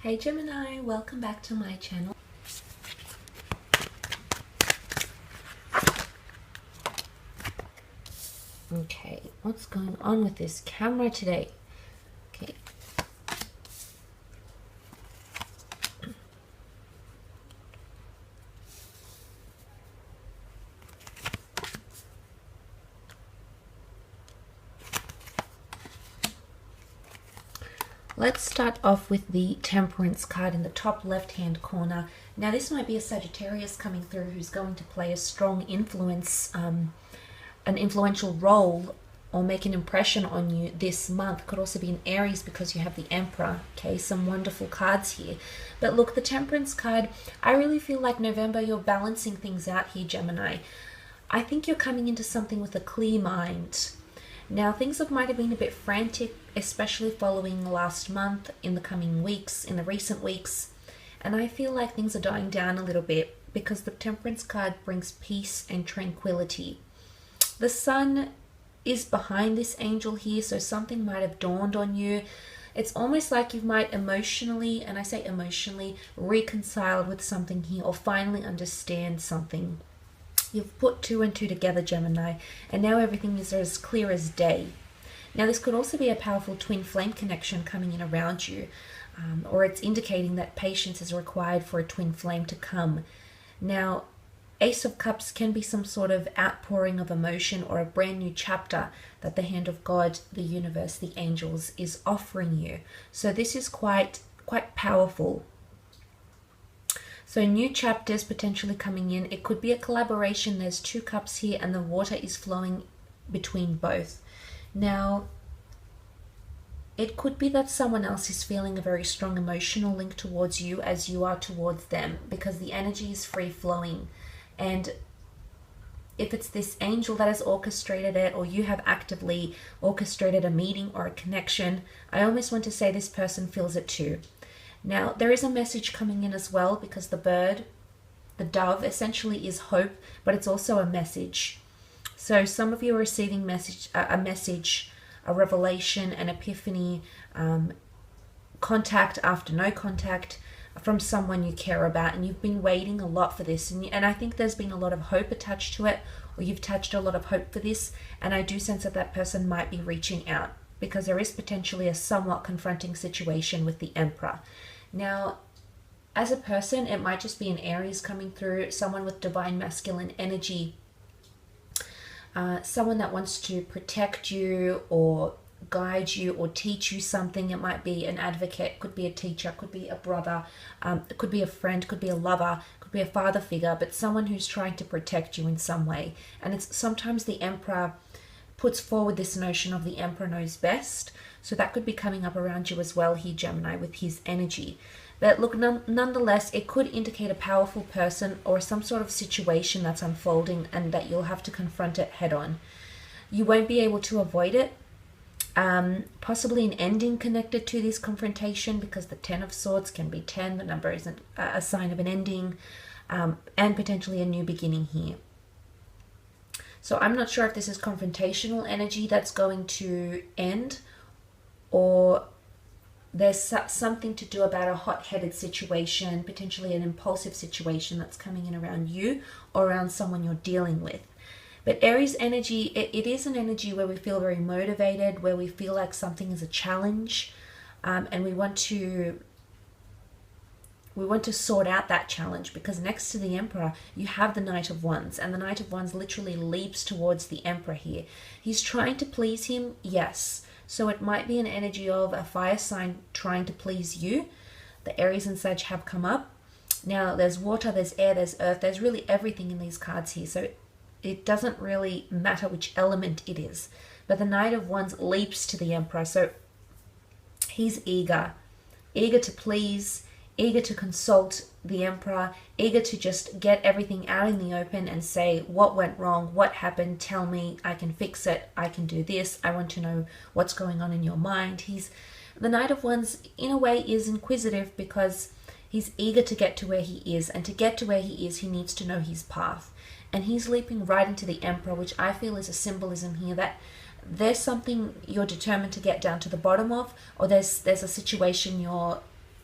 Hey Gemini, welcome back to my channel. Okay, what's going on with this camera today? Okay. Let's start off with the Temperance card in the top left-hand corner. Now this might be a Sagittarius coming through who's going to play a strong influence, an influential role or make an impression on you this month. Could also be an Aries because you have the Emperor. Okay, some wonderful cards here. But look, the Temperance card, I really feel like November you're balancing things out here, Gemini. I think you're coming into something with a clear mind. Now, things might have been a bit frantic, especially following last month, in the coming weeks, in the recent weeks. And I feel like things are dying down a little bit because the Temperance card brings peace and tranquility. The Sun is behind this angel here, so something might have dawned on you. It's almost like you might emotionally, and I say emotionally, reconciled with something here or finally understand something. You've put two and two together, Gemini, and now everything is as clear as day. Now, this could also be a powerful twin flame connection coming in around you, or it's indicating that patience is required for a twin flame to come. Now, Ace of Cups can be some sort of outpouring of emotion or a brand new chapter that the hand of God, the universe, the angels is offering you. So this is quite powerful. So new chapters potentially coming in. It could be a collaboration. There's two cups here and the water is flowing between both. Now, it could be that someone else is feeling a very strong emotional link towards you as you are towards them because the energy is free flowing. And if it's this angel that has orchestrated it or you have actively orchestrated a meeting or a connection, I almost want to say this person feels it too. Now, there is a message coming in as well because the bird, the dove, essentially is hope, but it's also a message. So some of you are receiving a message, a revelation, an epiphany, contact after no contact from someone you care about, and you've been waiting a lot for this. And I think there's been a lot of hope attached to it, or you've attached a lot of hope for this, and I do sense that that person might be reaching out because there is potentially a somewhat confronting situation with the Emperor. Now, as a person, it might just be an Aries coming through, someone with divine masculine energy, someone that wants to protect you or guide you or teach you something. It might be an advocate, could be a teacher, could be a brother, it could be a friend, could be a lover, could be a father figure, but someone who's trying to protect you in some way. And it's sometimes the Emperor puts forward this notion of the Emperor knows best. So that could be coming up around you as well here, Gemini, with his energy. But look, nonetheless, it could indicate a powerful person or some sort of situation that's unfolding and that you'll have to confront it head on. You won't be able to avoid it. Possibly an ending connected to this confrontation because the 10 of Swords can be 10. The number isn't a sign of an ending, and potentially a new beginning here. So I'm not sure if this is confrontational energy that's going to end, or there's something to do about a hot-headed situation, potentially an impulsive situation that's coming in around you or around someone you're dealing with. But Aries energy, it is an energy where we feel very motivated, where we feel like something is a challenge, and we want to sort out that challenge because next to the Emperor, you have the Knight of Wands, and the Knight of Wands literally leaps towards the Emperor here. He's trying to please him, yes. So it might be an energy of a fire sign trying to please you. The Aries and Sag have come up. Now, there's water, there's air, there's earth. There's really everything in these cards here. So it doesn't really matter which element it is. But the Knight of Wands leaps to the Emperor. So he's eager to please, eager to consult the Emperor, eager to just get everything out in the open and say what went wrong, what happened, tell me, I can fix it, I can do this, I want to know what's going on in your mind. The Knight of Wands in a way is inquisitive because he's eager to get to where he is, and to get to where he is, he needs to know his path. And he's leaping right into the Emperor, which I feel is a symbolism here that there's something you're determined to get down to the bottom of, or there's a situation you're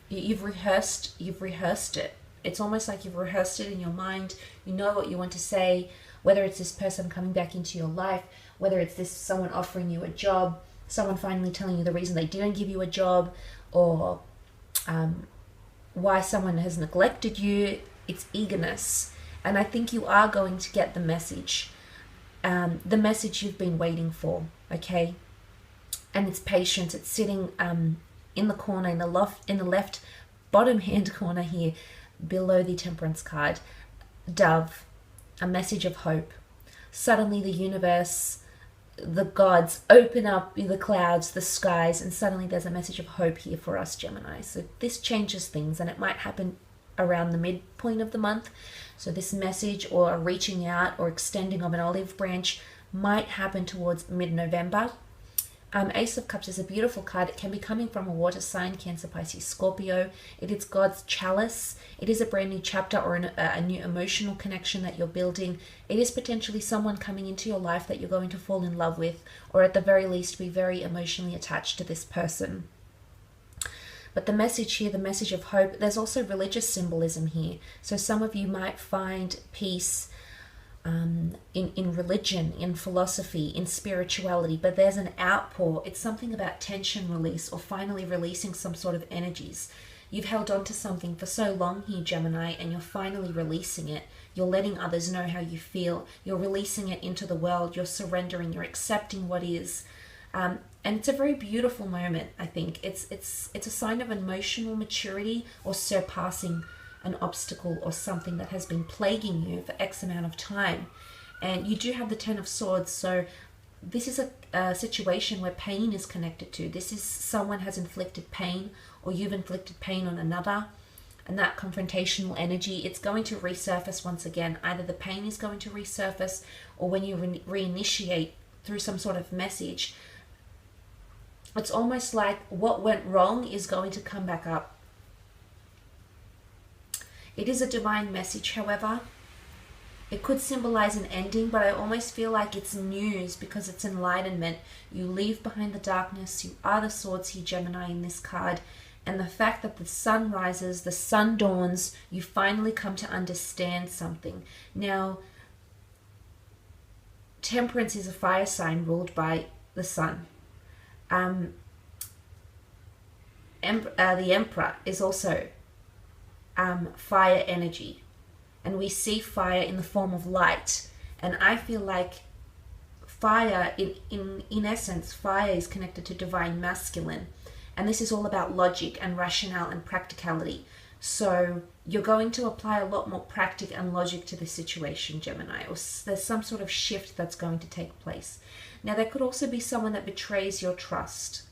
you've rehearsed it. It's almost like you've rehearsed it in your mind. You know what you want to say, whether it's this person coming back into your life, whether it's this someone offering you a job, someone finally telling you the reason they didn't give you a job, or why someone has neglected you. It's eagerness. And I think you are going to get the message you've been waiting for, okay? And it's patience. It's sitting in the corner, in the left bottom hand corner here, below the Temperance card. Dove, a message of hope. Suddenly the universe, the gods open up the clouds, the skies, and suddenly there's a message of hope here for us, Gemini. So this changes things, and it might happen around the midpoint of the month. So this message or a reaching out or extending of an olive branch might happen towards mid-November. Ace of Cups is a beautiful card. It can be coming from a water sign, Cancer, Pisces, Scorpio. It is God's chalice. It is a brand new chapter or a new emotional connection that you're building. It is potentially someone coming into your life that you're going to fall in love with, or at the very least be very emotionally attached to this person. But the message here, the message of hope, there's also religious symbolism here. So some of you might find peace in religion, in philosophy, in spirituality, but there's an outpour. It's something about tension release, or finally releasing some sort of energies. You've held on to something for so long here, Gemini, and you're finally releasing it. You're letting others know how you feel. You're releasing it into the world. You're surrendering. You're accepting what is. And it's a very beautiful moment, I think. It's a sign of emotional maturity, or surpassing an obstacle or something that has been plaguing you for X amount of time. And you do have the Ten of Swords, so this is a situation where pain is connected to. This is someone has inflicted pain, or you've inflicted pain on another, and that confrontational energy, it's going to resurface once again. Either the pain is going to resurface, or when you reinitiate through some sort of message, it's almost like what went wrong is going to come back up. It is a divine message, however. It could symbolize an ending, but I almost feel like it's news because it's enlightenment. You leave behind the darkness. You are the swords here, Gemini, in this card. And the fact that the sun rises, the sun dawns, you finally come to understand something. Now, Temperance is a fire sign ruled by the sun. The Emperor is also fire energy, and we see fire in the form of light, and I feel like fire in essence, fire is connected to divine masculine, and this is all about logic and rationale and practicality. So you're going to apply a lot more practice and logic to the situation, Gemini, or there's some sort of shift that's going to take place. Now, there could also be someone that betrays your trust.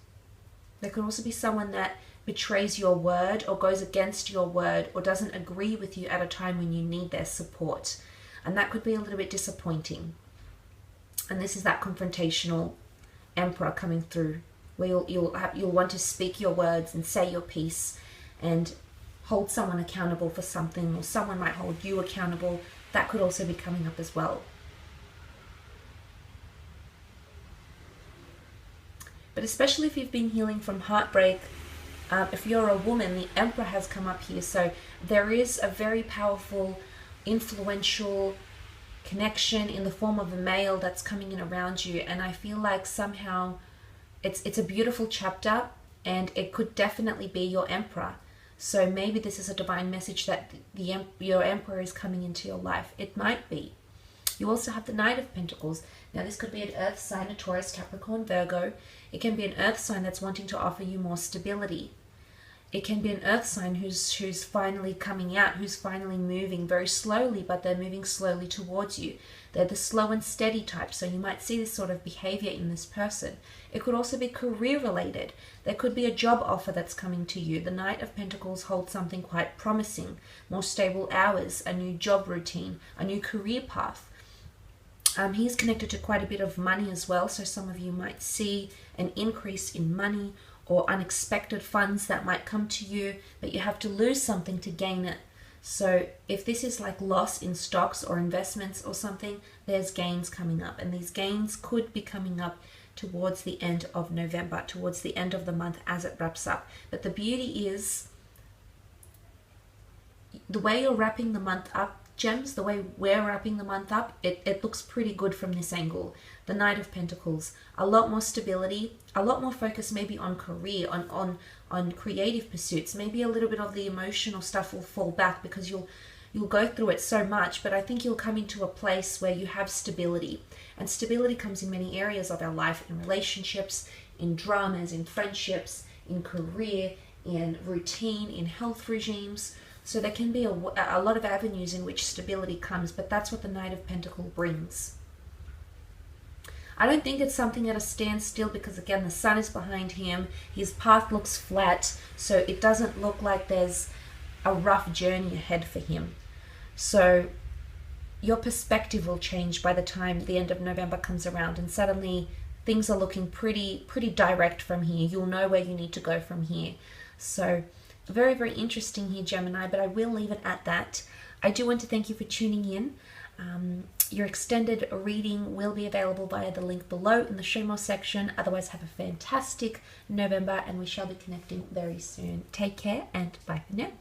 There could also be someone that betrays your word, or goes against your word, or doesn't agree with you at a time when you need their support. And that could be a little bit disappointing. And this is that confrontational Emperor coming through, where you'll want to speak your words and say your piece and hold someone accountable for something, or someone might hold you accountable. That could also be coming up as well. But especially if you've been healing from heartbreak, if you're a woman, the Emperor has come up here. So there is a very powerful, influential connection in the form of a male that's coming in around you. And I feel like somehow it's a beautiful chapter, and it could definitely be your Emperor. So maybe this is a divine message that your Emperor is coming into your life. It might be. You also have the Knight of Pentacles. Now, this could be an earth sign, a Taurus, Capricorn, Virgo. It can be an earth sign that's wanting to offer you more stability. It can be an earth sign who's finally coming out, who's finally moving very slowly, but they're moving slowly towards you. They're the slow and steady type, so you might see this sort of behavior in this person. It could also be career related. There could be a job offer that's coming to you. The Knight of Pentacles holds something quite promising, more stable hours, a new job routine, a new career path. He's connected to quite a bit of money as well, so some of you might see an increase in money or unexpected funds that might come to you, but you have to lose something to gain it. So if this is like loss in stocks or investments or something, there's gains coming up, and these gains could be coming up towards the end of November, towards the end of the month as it wraps up. But the beauty is the way you're wrapping the month up, Gems, the way we're wrapping the month up, it looks pretty good from this angle. The Knight of Pentacles, a lot more stability, a lot more focus maybe on career, on creative pursuits. Maybe a little bit of the emotional stuff will fall back because you'll go through it so much, but I think you'll come into a place where you have stability. And stability comes in many areas of our life, in relationships, in dramas, in friendships, in career, in routine, in health regimes. So there can be a lot of avenues in which stability comes, but that's what the Knight of Pentacles brings. I don't think it's something at a standstill because, again, the sun is behind him. His path looks flat, so it doesn't look like there's a rough journey ahead for him. So your perspective will change by the time the end of November comes around, and suddenly things are looking pretty direct from here. You'll know where you need to go from here. So very, very interesting here, Gemini, but I will leave it at that. I do want to thank you for tuning in. Your extended reading will be available via the link below in the Show More section. Otherwise, have a fantastic November, and we shall be connecting very soon. Take care, and bye for now.